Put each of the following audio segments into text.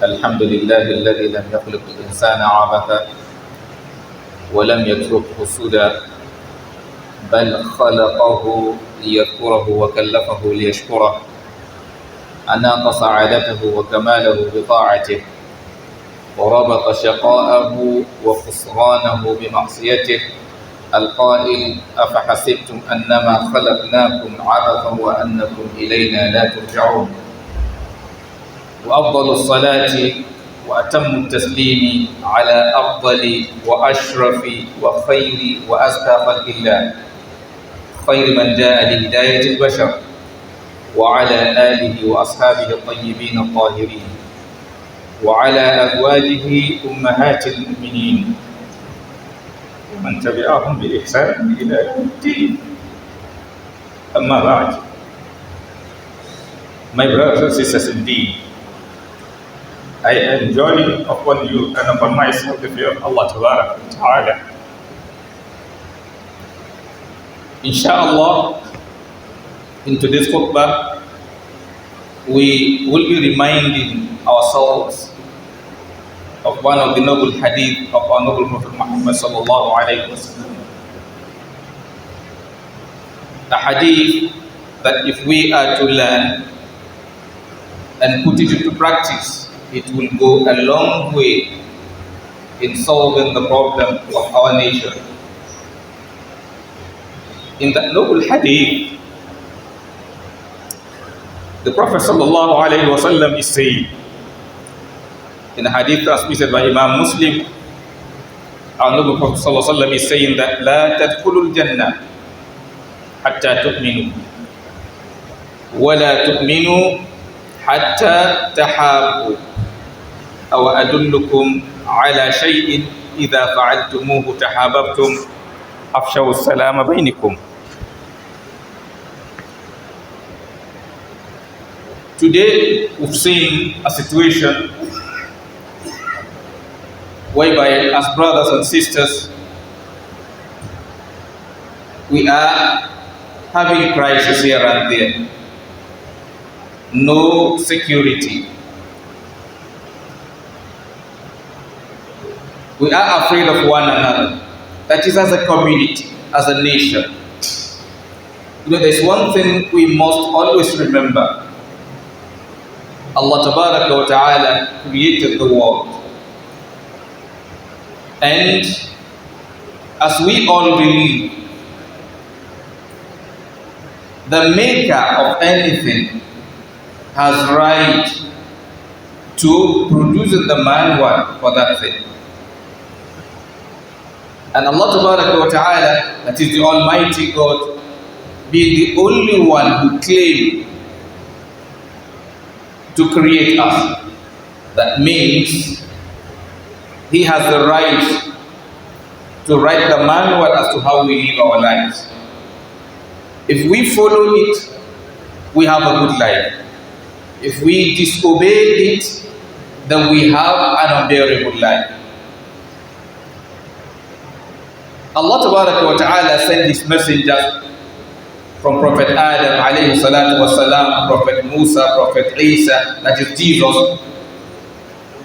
الحمد لله الذي لم يخلق الإنسان عبثا ولم يتركه سدى بل خلقه ليذكره وكلفه ليشكره أناق سعادته وكماله بطاعته وربط شقاءه وخسرانه بمعصيته القائل أفحسبتم أنما خلقناكم عبثا وأنكم إلينا لا ترجعون وأفضل الصلاة وأتم التسليم على أفضل وأشرف وخير وأزكى خلق الله خير من جاء لهداية البشر وعلى آله وأصحابه الطيبين الطاهرين وعلى أزواجه أمهات المؤمنين ومن تبعهم بإحسان إلى يوم الدين. أما بعد, my brothers and sisters, indeed, I enjoin upon you and upon myself the fear of Allah Ta'ala. Inshallah, in today's khutbah, we will be reminding ourselves of one of the noble hadith of our noble Prophet Muhammad sallallahu alayhi wa sallam. A hadith that if we are to learn and put it into practice, it will go a long way in solving the problem of our nation. In that noble hadith, the Prophet sallallahu alayhi wa sallam is saying, in a hadith transmitted by Imam Muslim, our noble Prophet sallallahu alayhi wa sallam is saying that لا تدخلوا الجنة حتى تؤمنوا ولا تؤمنوا حتى تحابوا أو أدلكم على شيء إذا فعلتموه تحاببتم أفشوا السلام بينكم. Today we've seen a situation whereby as brothers and sisters we are having crisis here and there, no security. We are afraid of one another. That is, as a community, as a nation. There's one thing we must always remember. Allah Tabaraka wa Ta'ala created the world. And as we all believe, the maker of anything has right to produce the manual for that thing. And Allah Tabaraka wa Ta'ala, that is the Almighty God, being the only one who claimed to create us. That means He has the right to write the manual as to how we live our lives. If we follow it, we have a good life. If we disobey it, then we have an unbearable life. Allah Tabaraka wa Ta'ala sent His messengers from Prophet Adam alayhi salatu wasalam, Prophet Musa, Prophet Isa, that is Jesus.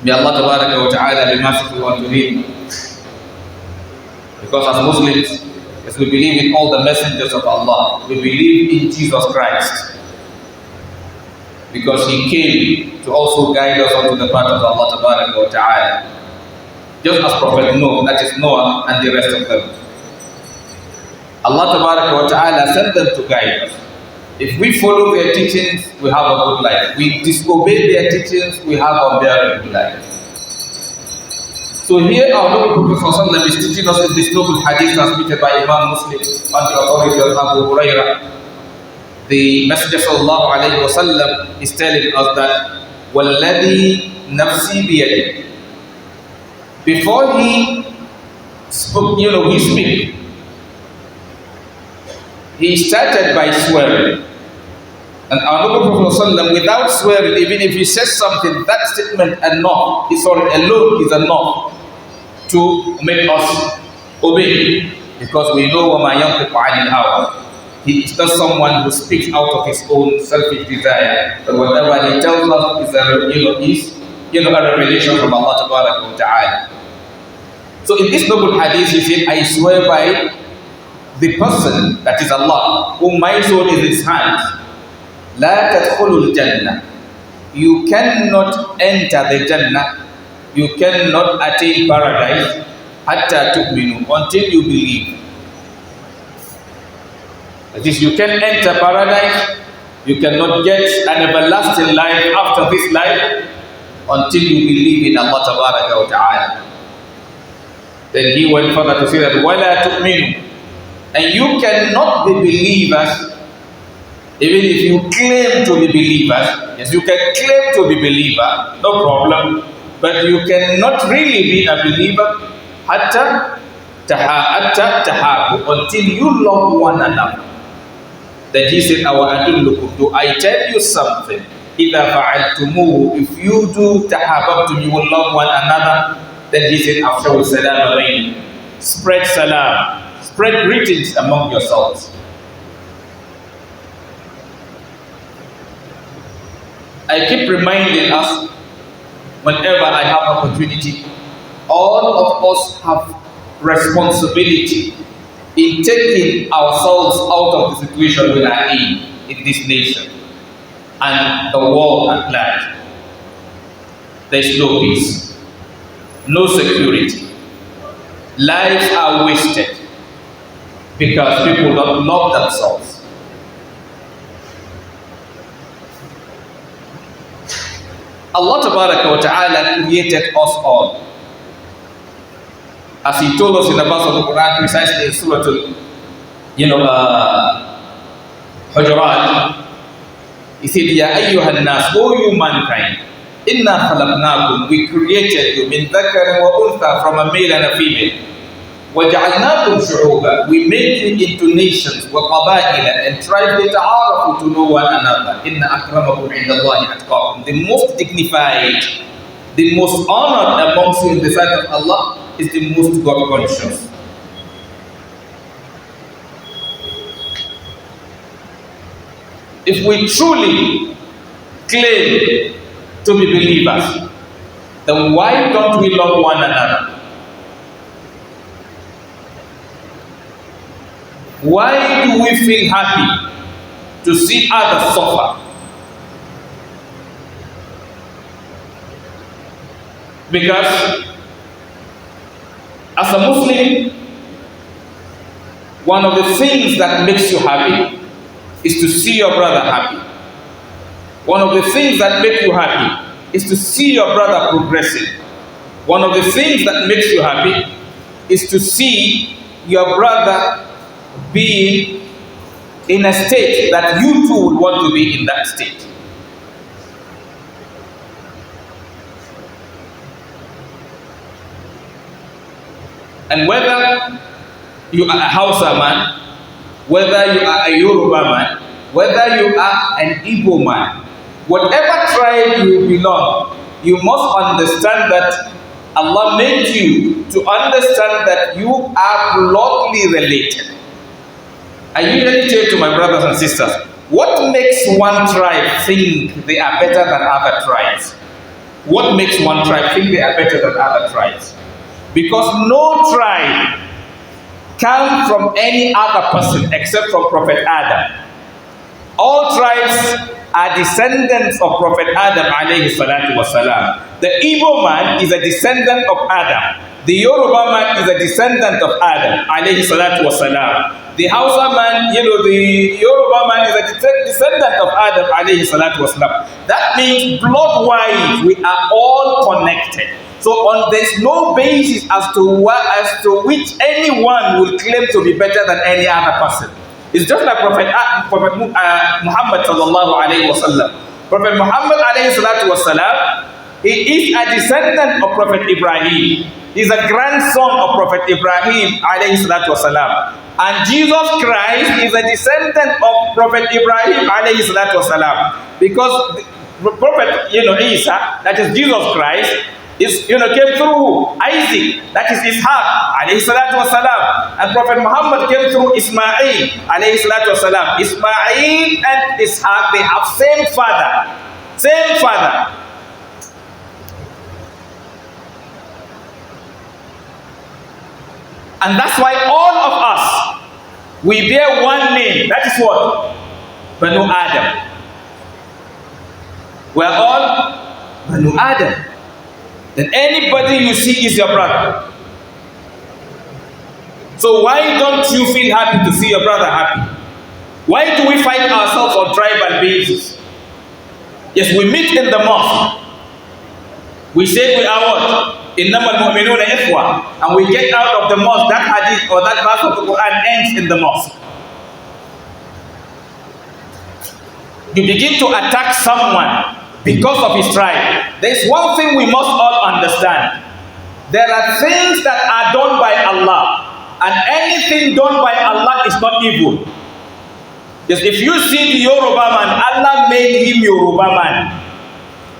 May Allah Tabaraka wa Ta'ala be merciful unto him. Because as Muslims, as we believe in all the messengers of Allah, we believe in Jesus Christ. Because He came to also guide us onto the path of Allah Tabaraka wa Ta'ala. Just as Prophet Noah, that is Noah, and the rest of them. Allah Tabaraka wa Ta'ala sent them to guide us. If we follow their teachings, we have a good life. We disobey their teachings, we have a unbearable life. So here our noble Prophet is teaching us in this noble hadith transmitted by Imam Muslim on the authority of Abu Hurairah. The Messenger sallallahu alayhi wa sallam is telling us that وَالَّذِي نَفْسِي بِيَدِهِ. Before he spoke, he speak. He started by swearing. And our noble Prophet ﷺ, without swearing, even if he says something, that statement alone is enough to make us obey. Because we know وَمَا يَنْطِقُ عَنِ الْهَوَىٰ. He is not someone who speaks out of his own selfish desire. But whatever he tells us is a revelation from Allah Ta'ala. So in this noble hadith, he said, I swear by the person, that is Allah, whom my soul is in his hands, لا تدخلوا الجنة. You cannot enter the Jannah, you cannot attain paradise, حتى تؤمنوا, until you believe. That is, you can enter paradise, you cannot get an everlasting life after this life until you believe in Allah Ta'ala. Then he went further to say that وَلَا تُؤْمِنُوا, and you cannot be believers even if you claim to be believers. Yes, you can claim to be believer, no problem, but you cannot really be a believer حَتَّى تَحَابُوا, until you love one another. Then he said, do I tell you something? إِذَا فَعَلْتُمُوهُ, if you do تَحَابَبْتُمْ, you will love one another. Then he said, أَفْشَوْا السَّلَامَ بَيْنِكُمْ, spread salam, spread greetings among yourselves. I keep reminding us, whenever I have opportunity, all of us have responsibility in taking ourselves out of the situation we are in this nation and the world at large. There is no peace, no security. Lives are wasted because people don't love themselves. Allah Ta'ala created us all. As He told us in the verse of the Quran, precisely in Surah Hujurat, He said, Ya ayyuhan nas, O you mankind, inna khalaqnakum, we created you, min dhakarin wa untha, from a male and a female. وَجَعَلْنَاكُمْ شُعُوبًا, we made you into nations, وَقَبَائِلًا, and tribes, لِتَعَارَفُوا, to know one another. إِنَّ أَكْرَمَكُمْ عِنْدَ اللَّهِ أَتْقَاكُمْ, the most dignified, the most honored amongst you in the sight of Allah is the most God conscious. If we truly claim to be believers, then why don't we love one another? Why do we feel happy to see others suffer? Because as a Muslim, one of the things that makes you happy is to see your brother happy. One of the things that make you happy is to see your brother progressing. One of the things that makes you happy is to see your brother being in a state that you too would want to be in that state. And whether you are a Hausa man, whether you are a Yoruba man, whether you are an Igbo man, whatever tribe you belong, you must understand that Allah made you to understand that you are bloodly related. I usually say to my brothers and sisters, what makes one tribe think they are better than other tribes? What makes one tribe think they are better than other tribes? Because no tribe came from any other person except from Prophet Adam. All tribes are descendants of Prophet Adam alayhi salatu wasalam. The Igbo man is a descendant of Adam. The Yoruba man is a descendant of Adam alayhi salatu wasalam. The Hausa man, the Yoruba man is a descendant of Adam alayhi salatu wasalam. That means blood-wise we are all connected. So there's no basis as to which anyone will claim to be better than any other person. It's just like Prophet Muhammad sallallahu alayhi wa sallam. Prophet Muhammad alayhi salatu wa salam, he is a descendant of Prophet Ibrahim. He's a grandson of Prophet Ibrahim alayhi salatu wa salam. And Jesus Christ is a descendant of Prophet Ibrahim alayhi salatu wa salam. Because the Prophet Isa, that is Jesus Christ, came through Isaac, that is Ishaq, alayhi salatu wasalam. And Prophet Muhammad came through Ismail, alayhi salatu wasalam. Ismail and Ishaq, they have same father. Same father. And that's why all of us, we bear one name. That is what? Banu Adam. We are all Banu Adam. Then anybody you see is your brother. So why don't you feel happy to see your brother happy? Why do we fight ourselves on tribal basis? Yes, we meet in the mosque. We say we are what? إِنَّمَا الْمُؤْمِنُونَ إِخْوَةٌ. And we get out of the mosque, that hadith or that verse of the Quran ends in the mosque. You begin to attack someone because of his tribe. There's one thing we must all understand. There are things that are done by Allah. And anything done by Allah is not evil. Yes, if you see the Yoruba man, Allah made him Yoruba man.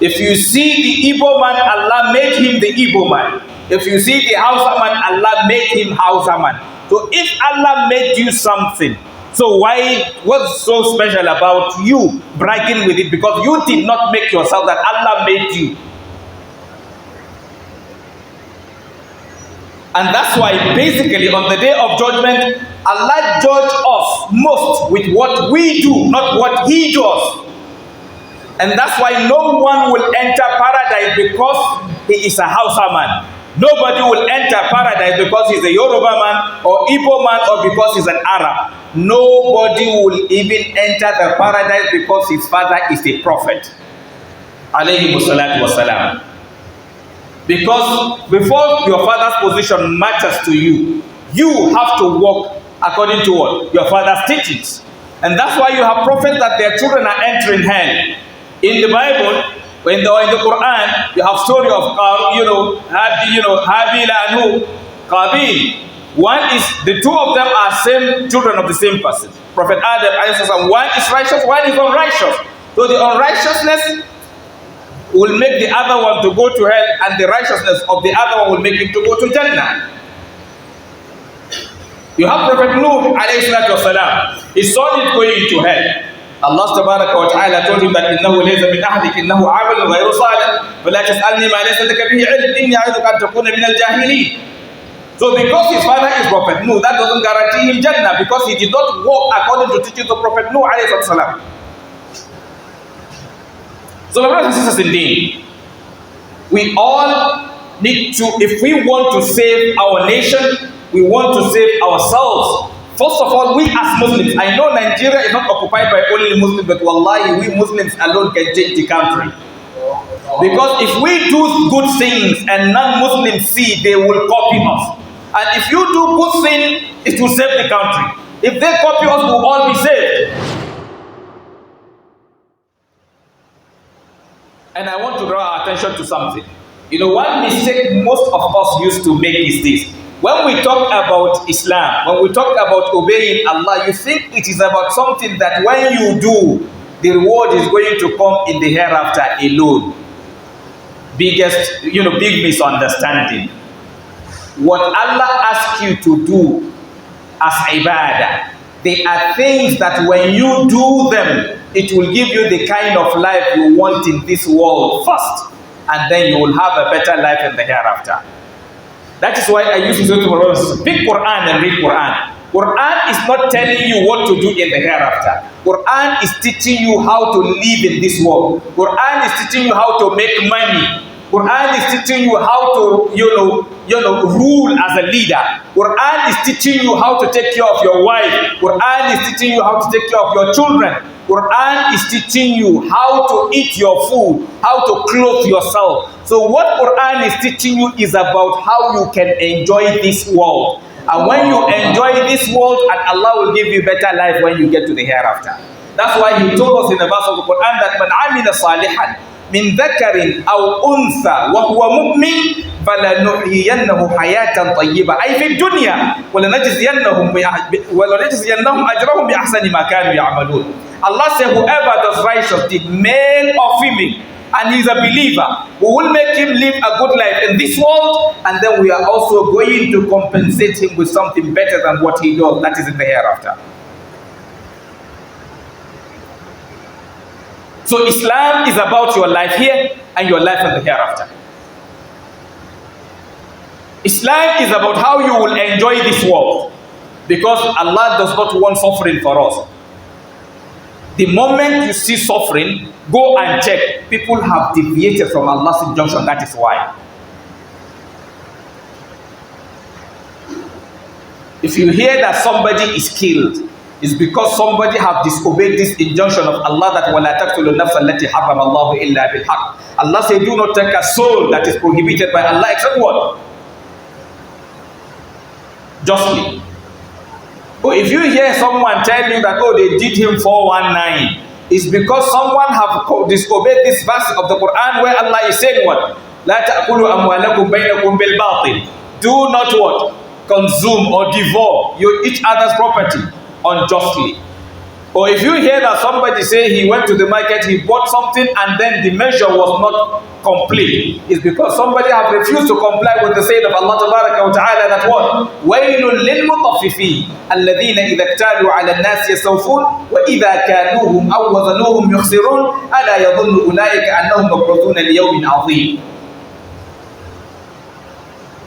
If you see the Igbo man, Allah made him the Igbo man. If you see the Hausa man, Allah made him Hausa man. So if Allah made you something, so what's so special about you bragging with it? Because you did not make yourself, that Allah made you. And that's why basically on the day of judgment, Allah judge us most with what we do, not what He does. And that's why no one will enter paradise because he is a Hausa man. Nobody will enter paradise because he's a Yoruba man or Igbo man or because he's an Arab. Nobody will even enter the paradise because his father is a prophet. Alayhi salatu wasalam. Because before your father's position matters to you, you have to walk according to what? Your father's teachings. And that's why you have prophets that their children are entering hell. In the Bible, in the Quran, you have story of Habil and who? Qabil. One is, the two of them are same children of the same person. Prophet Adam, one is righteous, one is unrighteous. So the unrighteousness will make the other one to go to hell, and the righteousness of the other one will make him to go to Jannah. You have Prophet Nuh alayhi salatu wasalam. His son is going to hell. Allah tabaraka wa ta'ala told him that إِنَّهُ لَيْسَ مِنْ أَهْلِكَ إِنَّهُ عَمَلٌ غَيْرُ صَالِحٍ فَلَا تَسْأَلْنِي مَا لَيْسَ لَكَ بِهِ عِلْمٌ إِنِّي أَعِظُكَ أَنْ تَكُونَ مِنَ الْجَاهِلِينَ. So because his father is Prophet Nuh, that doesn't guarantee him Jannah, because he did not walk according to teachings of Prophet Nuh alayhi salam. So my brothers and sisters, indeed, we all need to, if we want to save our nation, we want to save ourselves. First of all, we as Muslims, I know Nigeria is not occupied by only Muslims, but wallahi, we Muslims alone can change the country. Because if we do good things and non-Muslims see, they will copy us. And if you do good things, it will save the country. If they copy us, we will all be saved. And I want to draw our attention to something. You know, one mistake most of us used to make is this. When we talk about Islam, when we talk about obeying Allah, you think it is about something that when you do, the reward is going to come in the hereafter alone. Big misunderstanding. What Allah asks you to do as ibadah, they are things that when you do them, it will give you the kind of life you want in this world first, and then you will have a better life in the hereafter. That is why I used to say to my brothers, pick Quran and read Quran. Quran is not telling you what to do in the hereafter. Quran is teaching you how to live in this world. Quran is teaching you how to make money. Quran is teaching you how to, rule as a leader. Quran is teaching you how to take care of your wife. Quran is teaching you how to take care of your children. Quran is teaching you how to eat your food, how to clothe yourself. So what Quran is teaching you is about how you can enjoy this world. And when you enjoy this world, and Allah will give you better life when you get to the hereafter. That's why He told us in the verse of the Quran that man amila salihan min dhakarin aw untha wa huwa mu'min فَلَنُحْيِيَنَّهُ حَيَاةً طَيِّبَةً أي في الدنيا وَلَنَجْزِيَنَّهُمْ أَجْرَهُمْ بِأَحْسَنِ مَا كَانُوا يَعْمَلُونَ. Allah said, whoever does righteous deed, male or female, and he's a believer, we will make him live a good life in this world, and then we are also going to compensate him with something better than what he does, that is in the hereafter. So Islam is about your life here and your life in the hereafter. Islam is about how you will enjoy this world, because Allah does not want suffering for us. The moment you see suffering, go and check. People have deviated from Allah's injunction. That is why. If you hear that somebody is killed, it's because somebody have disobeyed this injunction of Allah that وَلَا تَقْتُلُوا النَّفْسَ الَّتِي حَرَّمَ اللَّهُ إِلَّا بِالْحَقِّ. Allah said, do not take a soul that is prohibited by Allah except what? Justly. But if you hear someone tell you that, oh, they did him 419, it's because someone have disobeyed this verse of the Quran where Allah is saying what? لَا تَأْكُلُوا أَمْوَالَكُمْ بَيْنَكُمْ بِالْبَاطِلِ. Do not what? Consume or devour each other's property unjustly. Or if you hear that somebody say he went to the market, he bought something and then the measure was not complete, it's because somebody have refused to comply with the saying of Allah Tabaraka wa Ta'ala that what? وَيْلٌ لِلْمُطَفِّفِينَ الَّذِينَ إِذَا اكْتَالُوا عَلَى النَّاسِ يَسْتَوْفُونَ وَإِذَا كَالُوهُمْ أَوْ وَزَنُوهُمْ يُخْسِرُونَ أَلَا يَظُنُّ أُولَٰئِكَ أَنَّهُمْ مَبْعُوثُونَ لِيَوْمٍ عَظِيمٍ.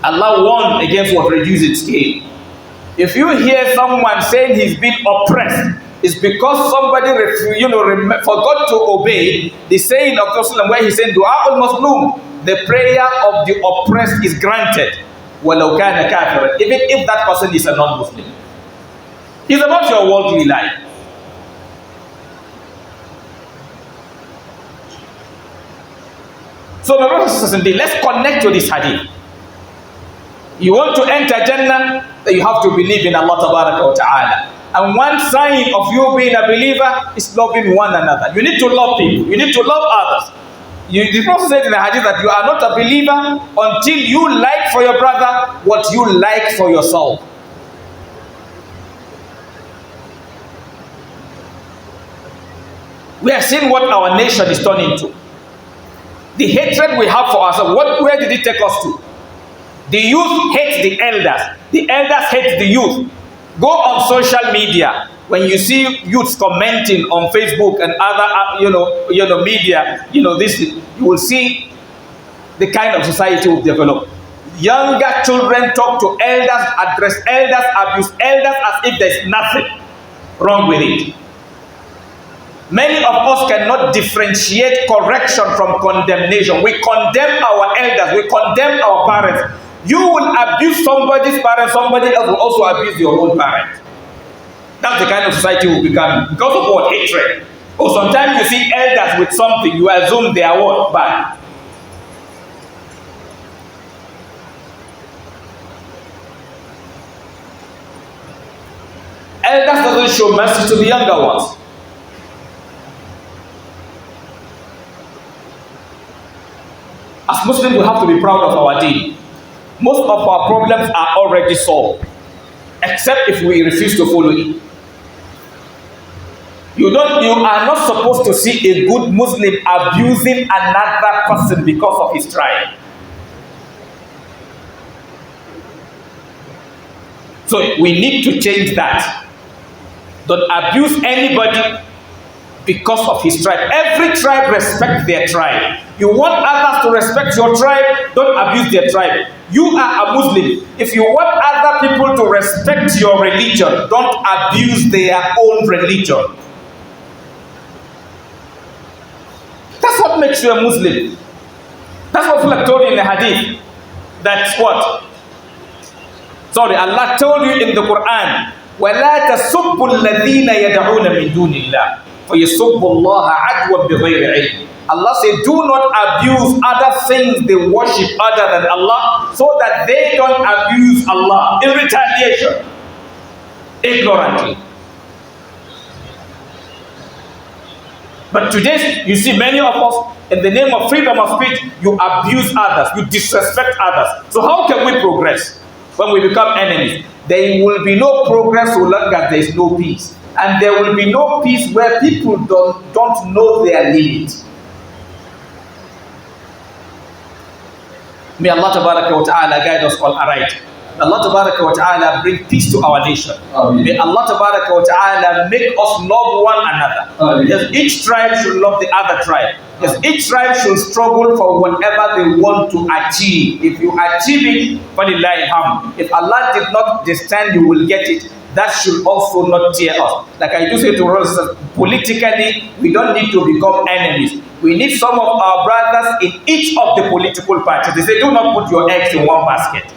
Allah warned against what? Reducing scale. If you hear someone saying he's been oppressed, it's because somebody forgot to obey the saying of Rasulullah where he said, Dua al-Mazlum, the prayer of the oppressed is granted. وَلَوْ كَانَ كَافِرًا, even if that person is a non-Muslim. It's about your worldly life. So my brothers and sisters, let's connect to this hadith. You want to enter Jannah, then you have to believe in Allah Tabaraka wa Ta'ala. And one sign of you being a believer is loving one another. You need to love people. You need to love others. The Prophet said in the hadith that you are not a believer until you like for your brother what you like for yourself. We are seeing what our nation is turning to. The hatred we have for ourselves, where did it take us to? The youth hate the elders. The elders hate the youth. Go on social media. When you see youths commenting on Facebook and other, media, you will see the kind of society we've developed. Younger children talk to elders, address elders, abuse elders as if there's nothing wrong with it. Many of us cannot differentiate correction from condemnation. We condemn our elders. We condemn our parents. You will abuse somebody's parent, somebody else will also abuse your own parent. That's the kind of society we'll become because of what? Hatred. Or sometimes you see elders with something, you assume they are what? Bad. Elders doesn't show mercy to the younger ones. As Muslims, we have to be proud of our deen. Most of our problems are already solved, except if we refuse to follow it. You are not supposed to see a good Muslim abusing another person because of his tribe. So we need to change that. Don't abuse anybody because of his tribe. Every tribe respects their tribe. You want others to respect your tribe, don't abuse their tribe. You are a Muslim. If you want other people to respect your religion, don't abuse their own religion. That's what makes you a Muslim. That's what Allah told you in the hadith. That's what? Sorry, Allah told you in the Quran, وَلَا تَسُبُّوا الَّذِينَ يَدْعُونَ مِن دُونِ اللَّهِ فَيَسُبُّوا اللَّهَ عَدْوًا بِغَيْرِ عِلْمٍ. Allah said, do not abuse other things they worship other than Allah, so that they don't abuse Allah in retaliation, ignorantly. But today, you see many of us, in the name of freedom of speech, you abuse others, you disrespect others. So how can we progress when we become enemies? There will be no progress so long as there is no peace. And there will be no peace where people don't know their limits. May Allah Tabaraka wa Ta'ala guide us all aright. May Allah Tabaraka wa Ta'ala bring peace to our nation. Amen. May Allah Tabaraka wa Ta'ala make us love one another. Yes, each tribe should love the other tribe. Yes, each tribe should struggle for whatever they want to achieve. If you achieve it, falillahi alhamd. If Allah did not destined you will get it, that should also not tear us. Like I do say to us, politically, we don't need to become enemies. We need some of our brothers in each of the political parties. They say, do not put your eggs in one basket.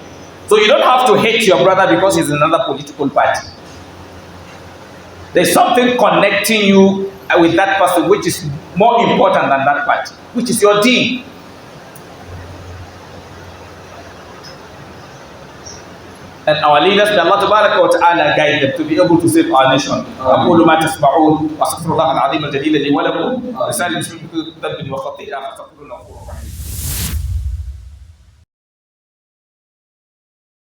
So you don't have to hate your brother because he's in another political party. There's something connecting you with that person which is more important than that party, which is your deen. And our leaders, may Allah tabaraka wa ta'ala guide them to be able to save our nation. أقول ما تسمعون وأستغفر الله العظيم الجليل لي ولكم ولسائر المسلمين من ذنب وخطيئة فاستغفروه.